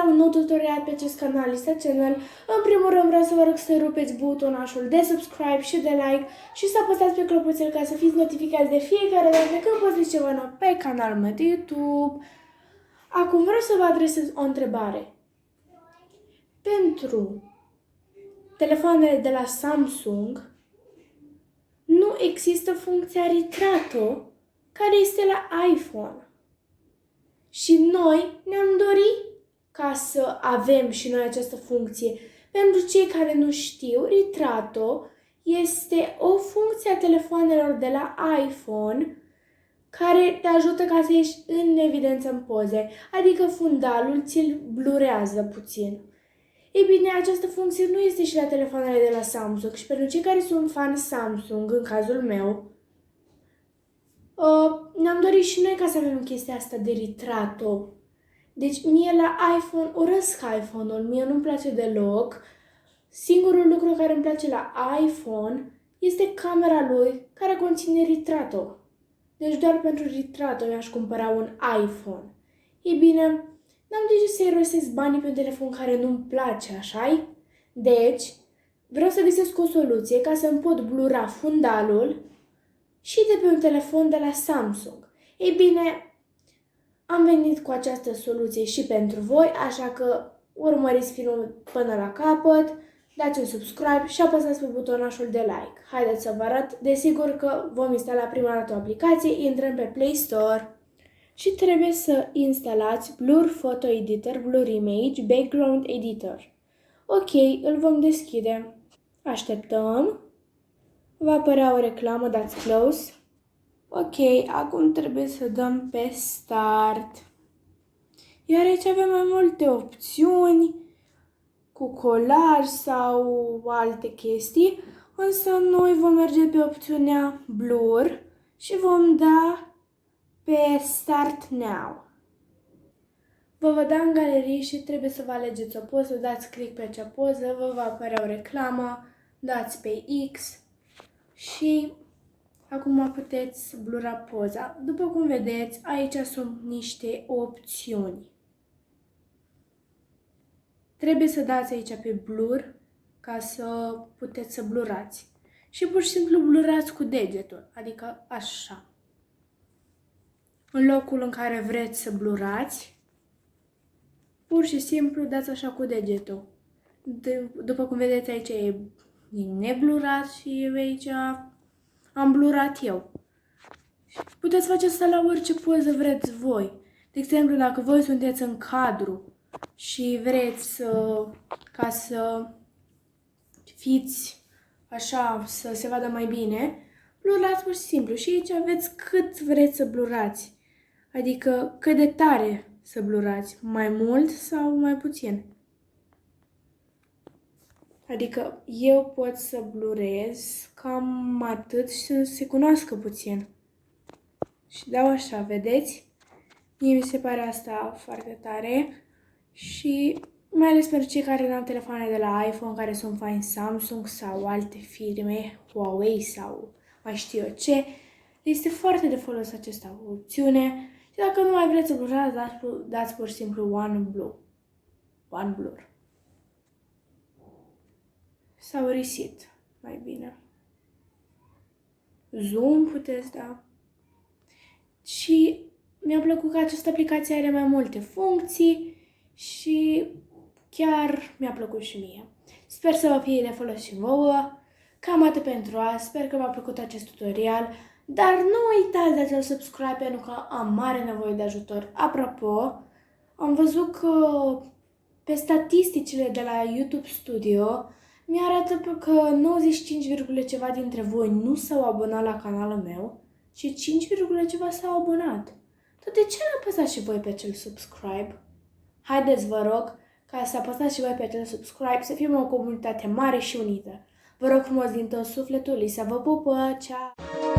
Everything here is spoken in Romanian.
la un nou tutorial pe acest canal, Lista Channel. În primul rând vreau să vă rog să rupeți butonașul de subscribe și de like și să apăsați pe clopoțel ca să fiți notificați de fiecare dată când postez ceva nou pe canalul meu de YouTube. Acum vreau să vă adresez o întrebare. Pentru telefoanele de la Samsung nu există funcția Retrato care este la iPhone. Și noi ne-am dorit ca să avem și noi această funcție. Pentru cei care nu știu, Retrato este o funcție a telefoanelor de la iPhone care te ajută ca să ieși în evidență în poze, adică fundalul ți-l blurează puțin. Ei bine, această funcție nu este și la telefoanele de la Samsung și pentru cei care sunt fan Samsung, în cazul meu, ne-am dorit și noi ca să avem chestia asta de Retrato. Deci mie la iPhone, urăsc iPhone-ul, mie nu-mi place deloc. Singurul lucru care îmi place la iPhone este camera lui care conține Retrato. Deci doar pentru Retrato mi-aș cumpăra un iPhone. Ei bine, n-am de ce să irosesc banii pe un telefon care nu-mi place, așa-i? Deci, vreau să găsesc o soluție ca să-mi pot blura fundalul și de pe un telefon de la Samsung. Ei bine, am venit cu această soluție și pentru voi, așa că urmăriți filmul până la capăt, dați un subscribe și apăsați pe butonașul de like. Haideți să vă arăt. Desigur că vom instala prima dată o aplicație, intrăm pe Play Store și trebuie să instalați Blur Photo Editor, Blur Image, Background Editor. Ok, îl vom deschide. Așteptăm. Va apărea o reclamă, dați close. Ok, acum trebuie să dăm pe Start. Iar aici avem mai multe opțiuni cu colaj sau alte chestii, însă noi vom merge pe opțiunea Blur și vom da pe Start Now. Vă va da în galerie și trebuie să vă alegeți o poză, dați click pe acea poză, vă va apărea o reclamă, dați pe X și acum puteți blura poza. După cum vedeți, aici sunt niște opțiuni. Trebuie să dați aici pe blur ca să puteți să blurați. Și pur și simplu blurați cu degetul, adică așa. În locul în care vreți să blurați, pur și simplu dați așa cu degetul. După cum vedeți aici e neblurat și aici am blurat eu. Puteți face asta la orice poză vreți voi. De exemplu, dacă voi sunteți în cadru și vreți ca să fiți așa, să se vadă mai bine, blurați pur și simplu. Și aici aveți cât vreți să blurați. Adică cât de tare să blurați. Mai mult sau mai puțin. Adică eu pot să blurez cam atât și să se cunoască puțin. Și dau așa, vedeți? Mie mi se pare asta foarte tare și mai ales pentru cei care nu au telefoane de la iPhone, care sunt fani Samsung sau alte firme, Huawei sau mai știu eu ce, este foarte de folos această opțiune și dacă nu mai vreți să blurați, dați pur și simplu One Blur. Sau Reset, mai bine. Zoom puteți da. Și mi-a plăcut că această aplicație are mai multe funcții și chiar mi-a plăcut și mie. Sper să vă fie de folos și vouă. Cam atât pentru azi. Sper că v-a plăcut acest tutorial. Dar nu uitați de acel subscribe pentru că am mare nevoie de ajutor. Apropo, am văzut că pe statisticile de la YouTube Studio mi-arată că 95, ceva dintre voi nu s-au abonat la canalul meu și 5, ceva s-au abonat. Tot de ce nu apăsați și voi pe acel subscribe? Haideți, vă rog, ca să apăsați și voi pe acel subscribe, să fim o comunitate mare și unită. Vă rog frumos din tot sufletul, Lisa vă pupă, ceau!